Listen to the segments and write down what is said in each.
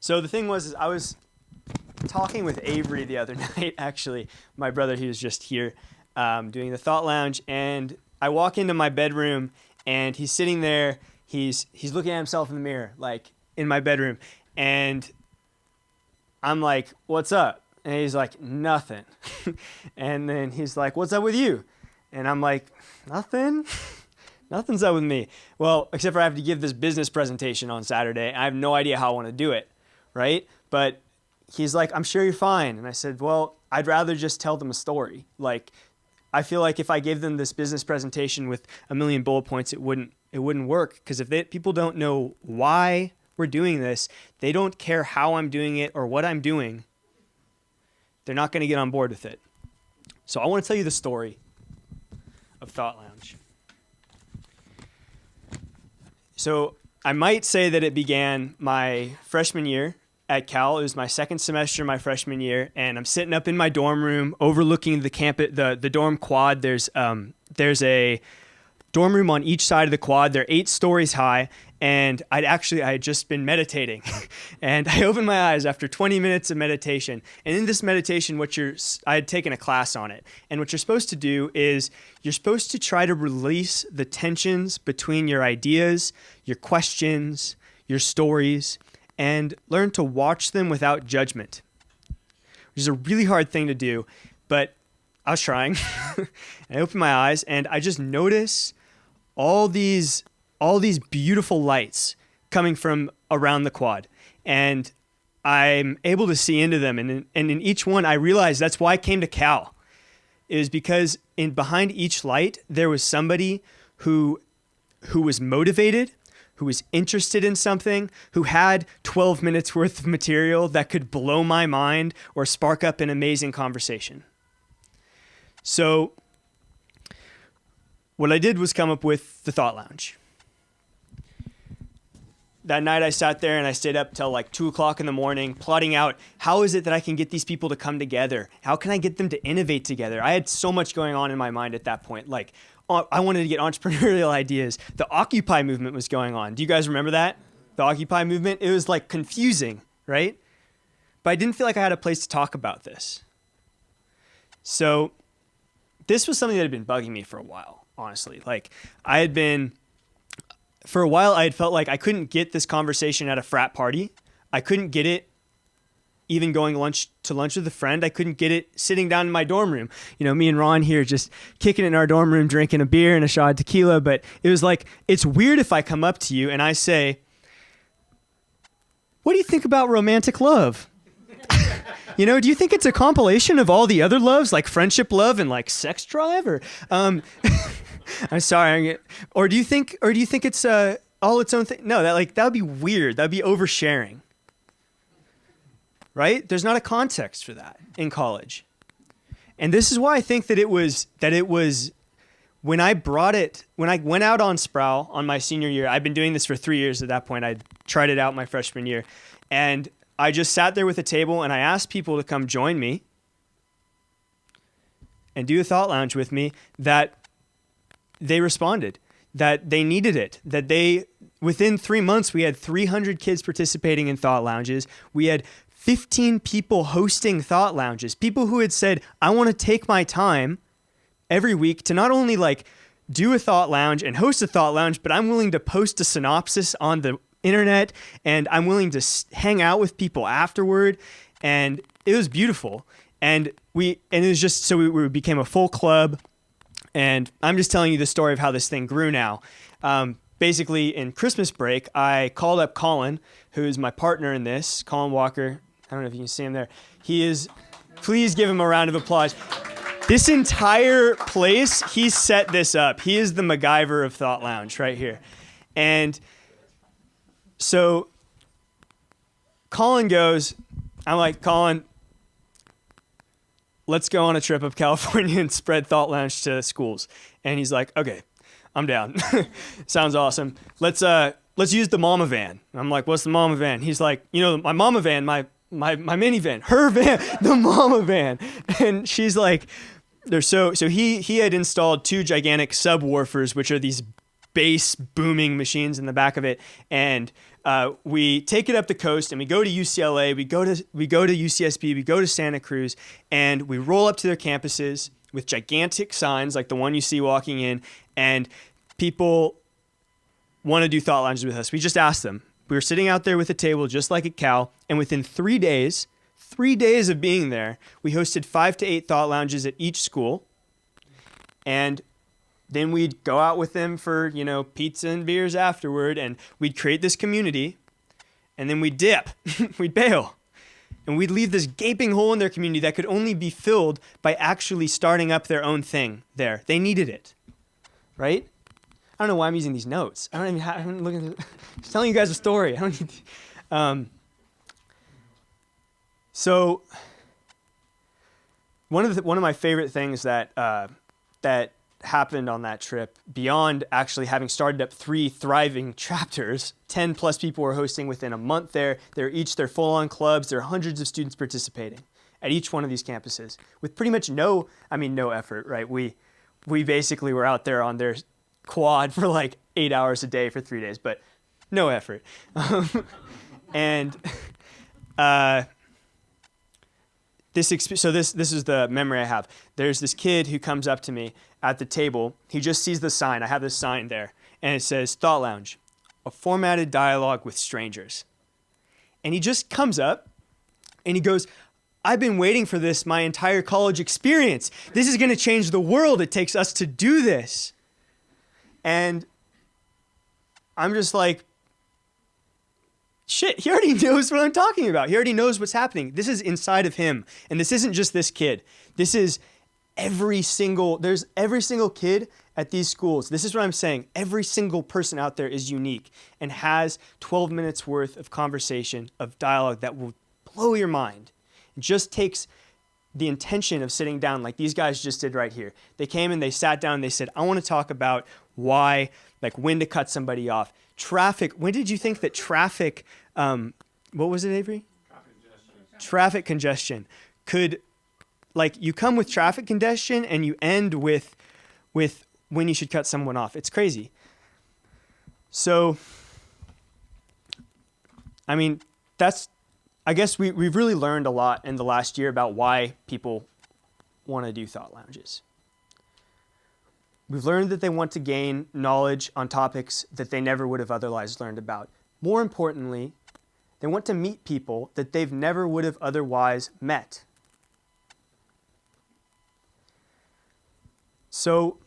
So the thing was, is I was talking with Avery the other night, actually, my brother, he was just here doing the Thought Lounge, and I walk into my bedroom, and he's sitting there, he's looking at himself in the mirror, like, in my bedroom, and I'm like, what's up? And he's like, nothing. And then he's like, what's up with you? And I'm like, nothing. Nothing's up with me. Well, except for I have to give this business presentation on Saturday. I have no idea how I want to do it, right? But he's like, I'm sure you're fine. And I said, well, I'd rather just tell them a story. Like, I feel like if I gave them this business presentation with a million bullet points, it wouldn't work. Because if people don't know why we're doing this, they don't care how I'm doing it or what I'm doing, they're not going to get on board with it. So I want to tell you the story of Thought Lounge. So I might say that it began my freshman year at Cal. It was my second semester my freshman year, and I'm sitting up in my dorm room overlooking the campus, the dorm quad. There's a dorm room on each side of the quad. They're 8 stories high, and I had just been meditating, and I opened my eyes after 20 minutes of meditation. And in this meditation, I had taken a class on it, and what you're supposed to do is you're supposed to try to release the tensions between your ideas, your questions, your stories, and learn to watch them without judgment, which is a really hard thing to do, but I was trying. I opened my eyes, and I just notice all these beautiful lights coming from around the quad, and I'm able to see into them. And in each one, I realized that's why I came to Cal. It was because behind each light, there was somebody who was motivated, who was interested in something, who had 12 minutes worth of material that could blow my mind or spark up an amazing conversation. So what I did was come up with the Thought Lounge. That night I sat there and I stayed up till like 2 o'clock in the morning plotting out how is it that I can get these people to come together? How can I get them to innovate together? I had so much going on in my mind at that point. Like, I wanted to get entrepreneurial ideas. The Occupy movement was going on. Do you guys remember that? The Occupy movement? It was like confusing, right? But I didn't feel like I had a place to talk about this. So this was something that had been bugging me for a while, honestly. Like, for a while, I had felt like I couldn't get this conversation at a frat party. I couldn't get it even going to lunch with a friend. I couldn't get it sitting down in my dorm room. You know, me and Ron here just kicking it in our dorm room, drinking a beer and a shot of tequila. But it was like, it's weird if I come up to you and I say, what do you think about romantic love? You know, do you think it's a compilation of all the other loves, like friendship love and like sex drive? Or I'm sorry. Or do you think it's all its own thing? No, that would be weird. That'd be oversharing. Right? There's not a context for that in college. And this is why I think that it was when I went out on Sproul on my senior year. I've been doing this for 3 years at that point. I tried it out my freshman year. And I just sat there with a table and I asked people to come join me and do a Thought Lounge with me, that they responded, that they needed it, that within 3 months, we had 300 kids participating in Thought Lounges. We had 15 people hosting Thought Lounges, people who had said, I want to take my time every week to not only like do a Thought Lounge and host a Thought Lounge, but I'm willing to post a synopsis on the internet and I'm willing to hang out with people afterward. And it was beautiful. And it was just, so we became a full club. And I'm just telling you the story of how this thing grew now. Basically, in Christmas break, I called up Collin, who is my partner in this, Collin Walker. I don't know if you can see him there. Please give him a round of applause. This entire place, he set this up. He is the MacGyver of Thought Lounge right here. And so Collin goes, I'm like, Collin, let's go on a trip up California and spread Thought Lounge to schools. And he's like, okay, I'm down. Sounds awesome. Let's use the mama van. I'm like, what's the mama van? He's like, you know, my mama van, my minivan, her van, the mama van. And she's like, so he had installed 2 gigantic subwoofers, which are these bass booming machines in the back of it, and we take it up the coast and we go to UCLA, we go to UCSB, we go to Santa Cruz, and we roll up to their campuses with gigantic signs like the one you see walking in, and people want to do thought lounges with us. We just asked them. We were sitting out there with a table just like at Cal, and within 3 days of being there, we hosted 5 to 8 thought lounges at each school, and then we'd go out with them for, pizza and beers afterward, and we'd create this community, and then we'd dip, we'd bail, and we'd leave this gaping hole in their community that could only be filled by actually starting up their own thing there. They needed it, right? I don't know why I'm using these notes. I'm looking at just telling you guys a story. I don't need So one of my favorite things that happened on that trip, beyond actually having started up 3 thriving chapters, 10 plus people were hosting within a month there. They're full-on clubs. There are hundreds of students participating at each one of these campuses with pretty much no effort, right? We basically were out there on their quad for like 8 hours a day for 3 days, but no effort. This is the memory I have. There's this kid who comes up to me at the table. He just sees the sign. I have this sign there, and it says Thought Lounge, a formatted dialogue with strangers. And he just comes up and he goes, I've been waiting for this my entire college experience. This is going to change the world. It takes us to do this. And I'm just like, shit, he already knows what I'm talking about. He already knows what's happening. This is inside of him. And this isn't just this kid. This is every single kid at these schools. This is what I'm saying. Every single person out there is unique and has 12 minutes worth of conversation, of dialogue that will blow your mind. It just takes the intention of sitting down like these guys just did right here. They came and they sat down and they said, I want to talk about when to cut somebody off. Traffic, when did you think that traffic, what was it, Avery? Traffic congestion could, you come with traffic congestion and you end with when you should cut someone off. It's crazy. So, I guess we've really learned a lot in the last year about why people want to do thought lounges. We've learned that they want to gain knowledge on topics that they never would have otherwise learned about. More importantly, they want to meet people that they've never would have otherwise met. So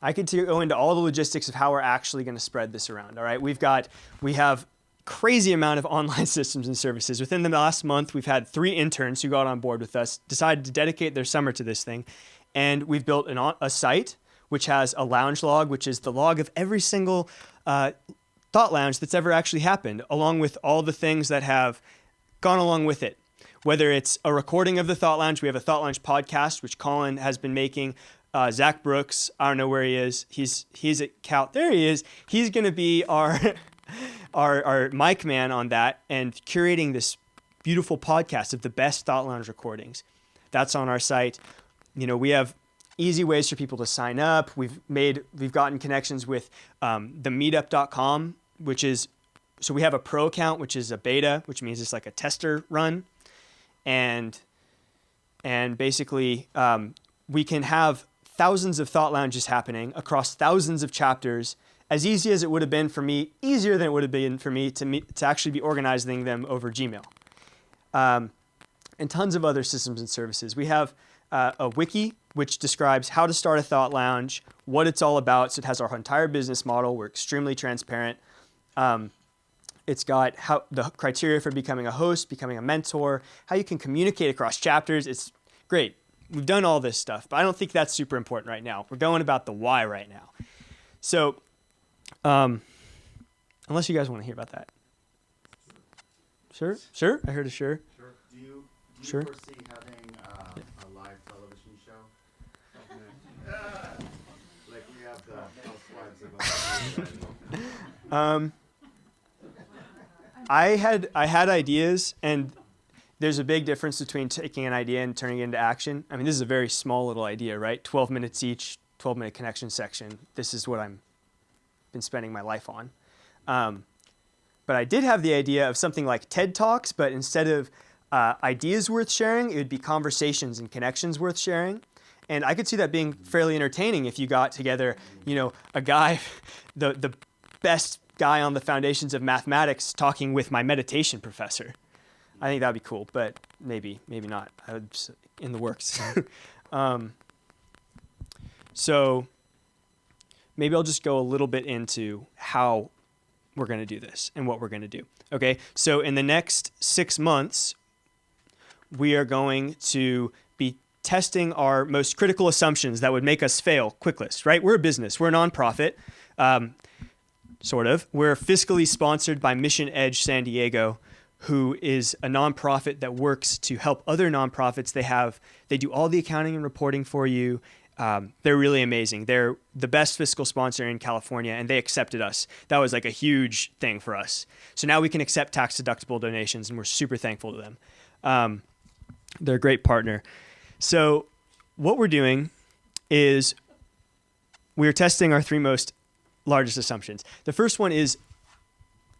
I could go into all the logistics of how we're actually going to spread this around. All right, we have crazy amount of online systems and services. Within the last month, we've had 3 interns who got on board with us, decided to dedicate their summer to this thing. And we've built a site which has a lounge log, which is the log of every single thought lounge that's ever actually happened, along with all the things that have gone along with it. Whether it's a recording of the thought lounge, we have a thought lounge podcast, which Collin has been making. Zach Brooks, I don't know where he is. He's at Cal. There he is. He's going to be our mic man on that and curating this beautiful podcast of the best thought lounge recordings. That's on our site. We have easy ways for people to sign up. We've gotten connections with the meetup.com, so we have a pro account, which is a beta, which means it's like a tester run. And basically we can have thousands of thought lounges happening across thousands of chapters, as easy as it would have been for me, easier than it would have been for me to actually be organizing them over Gmail. And tons of other systems and services. We have a wiki, which describes how to start a thought lounge, what it's all about. So it has our entire business model. We're extremely transparent. It's got the criteria for becoming a host, becoming a mentor, how you can communicate across chapters. It's great. We've done all this stuff, but I don't think that's super important right now. We're going about the why right now. So, unless you guys want to hear about that. Sure? Sure? I heard a sure. Sure. Do you Sure. foresee having a live television show? Like we have the Housewives of I had ideas, and there's a big difference between taking an idea and turning it into action. This is a very small little idea, right? 12 minutes each, 12-minute connection section. This is what I'm been spending my life on. But I did have the idea of something like TED Talks, but instead of ideas worth sharing, it would be conversations and connections worth sharing. And I could see that being fairly entertaining if you got together, a guy, the best guy on the foundations of mathematics talking with my meditation professor. I think that'd be cool, but maybe not. In the works. So maybe I'll just go a little bit into how we're going to do this and what we're going to do. Okay, so in the next 6 months, we are going to be testing our most critical assumptions that would make us fail quickest, right? We're a business. We're a nonprofit, sort of. We're fiscally sponsored by Mission Edge San Diego, who is a nonprofit that works to help other nonprofits. They do all the accounting and reporting for you. They're really amazing. They're the best fiscal sponsor in California, and they accepted us. That was like a huge thing for us. So now we can accept tax-deductible donations, and we're super thankful to them. They're a great partner. So what we're doing is we're testing our three most largest assumptions. The first one is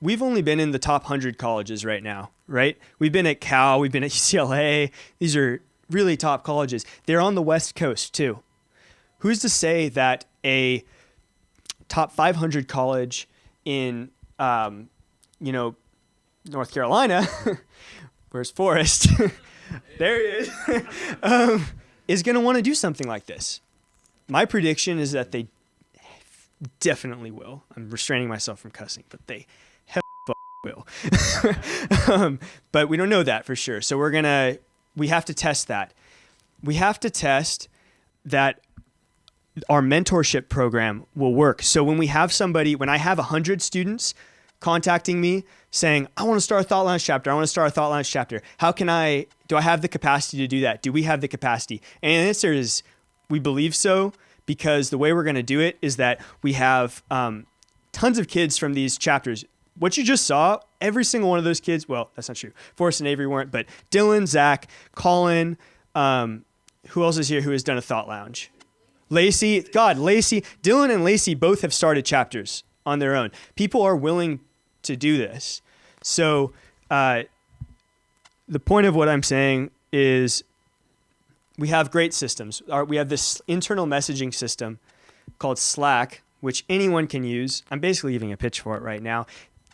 we've only been in the top 100 colleges right now, right? We've been at Cal, we've been at UCLA. These are really top colleges. They're on the West Coast too. Who's to say that a top 500 college in, North Carolina, where's Forrest? There he is going to want to do something like this? My prediction is that they definitely will. I'm restraining myself from cussing, but they will. But we don't know that for sure. So we have to test that. We have to test that our mentorship program will work. So when I have 100 students contacting me saying, I want to start a Thought Lounge chapter. Do I have the capacity to do that? Do we have the capacity? And the answer is we believe so, because the way we're going to do it is that we have tons of kids from these chapters. What you just saw, every single one of those kids, well, that's not true. Forrest and Avery weren't, but Dylan, Zach, Collin, who else is here who has done a Thought Lounge? Lacey, Dylan and Lacey both have started chapters on their own. People are willing to do this. So the point of what I'm saying is we have great systems. We have this internal messaging system called Slack, which anyone can use. I'm basically giving a pitch for it right now.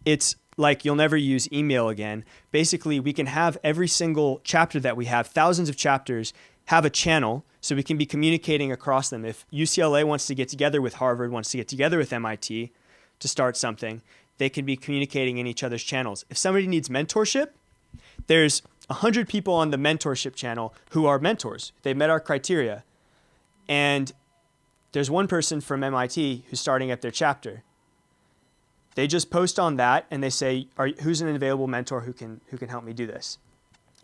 It's like you'll never use email again. Basically, we can have every single chapter that we have, thousands of chapters, have a channel so we can be communicating across them. If UCLA wants to get together with Harvard, wants to get together with MIT to start something, they can be communicating in each other's channels. If somebody needs mentorship, there's 100 people on the mentorship channel who are mentors. They've met our criteria. And there's one person from MIT who's starting up their chapter. They just post on that and they say, who's an available mentor who can help me do this?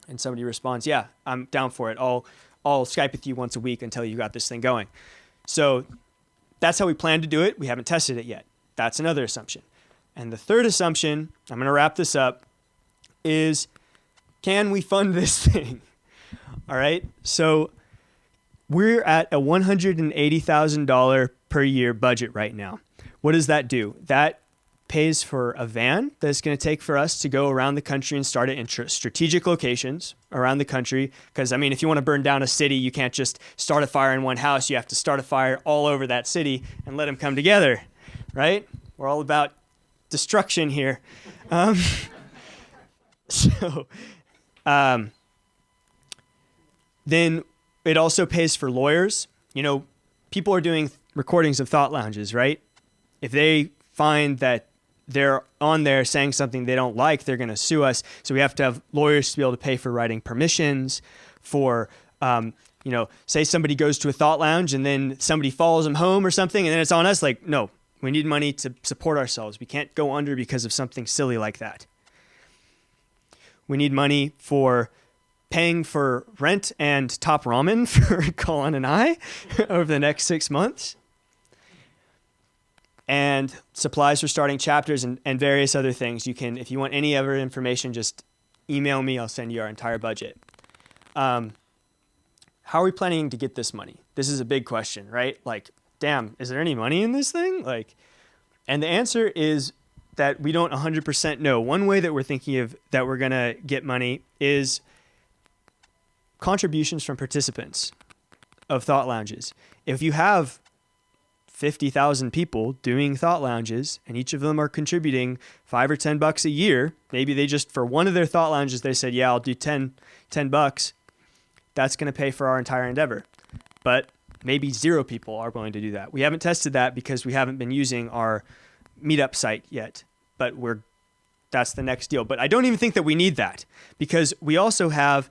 And somebody responds, yeah, I'm down for it. I'll Skype with you once a week until you got this thing going. So that's how we plan to do it. We haven't tested it yet. That's another assumption. And the third assumption, I'm going to wrap this up, is can we fund this thing? All right. So we're at a $180,000 per year budget right now. What does that do? That pays for a van that's going to take for us to go around the country and start it in strategic locations around the country. Because, if you want to burn down a city, you can't just start a fire in one house. You have to start a fire all over that city and let them come together, right? We're all about destruction here. Then it also pays for lawyers. People are doing recordings of Thought Lounges, right? If they find that they're on there saying something they don't like, they're going to sue us. So we have to have lawyers to be able to pay for writing permissions for, say somebody goes to a Thought Lounge and then somebody follows them home or something, and then it's on us. Like, no, we need money to support ourselves. We can't go under because of something silly like that. We need money for paying for rent and top ramen for Collin and I over the next 6 months. And supplies for starting chapters and various other things. You can, if you want any other information, just email me. I'll send you our entire budget. How are we planning to get this money? This is a big question, right? Like, damn, is there any money in this thing? Like, and the answer is that we don't 100% know. One way that we're thinking of that we're going to get money is contributions from participants of thought lounges. If you have 50,000 people doing thought lounges and each of them are contributing $5 or $10 a year, maybe they just, for one of their thought lounges, they said, yeah, I'll do $10. That's going to pay for our entire endeavor. But maybe 0 people are willing to do that. We haven't tested that because we haven't been using our meetup site yet, but that's the next deal. But I don't even think that we need that, because we also have,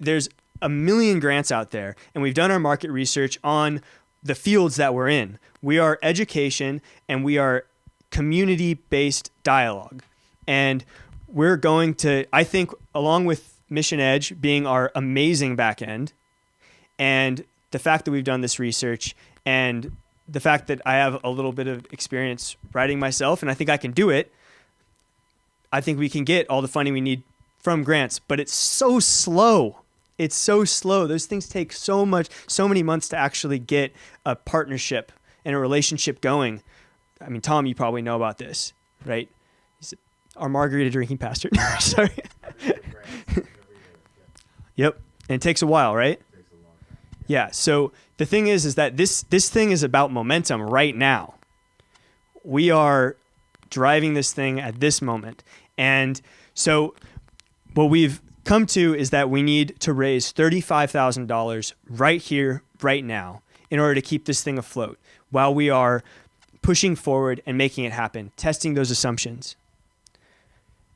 there's a million grants out there, and we've done our market research on the fields that we're in. We are education and we are community-based dialogue. And we're going to, I think, along with Mission Edge being our amazing back end, and the fact that we've done this research, and the fact that I have a little bit of experience writing myself, and I think I can do it, I think we can get all the funding we need from grants. But it's so slow. It's so slow. Those things take so many months to actually get a partnership and a relationship going. I mean, Tom, you probably know about this, right? He's our margarita drinking pastor. Sorry. Yep. And it takes a while, right? Yeah. So the thing is that this thing is about momentum right now. We are driving this thing at this moment. And so what we've come to is that we need to raise $35,000 right here, right now, in order to keep this thing afloat while we are pushing forward and making it happen, testing those assumptions.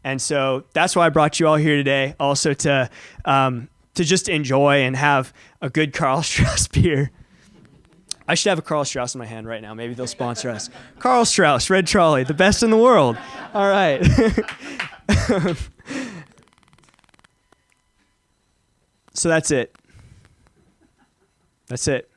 And so that's why I brought you all here today, also to just enjoy and have a good Karl Strauss beer. I should have a Karl Strauss in my hand right now. Maybe they'll sponsor us. Karl Strauss, Red Trolley, the best in the world. All right. So that's it. That's it.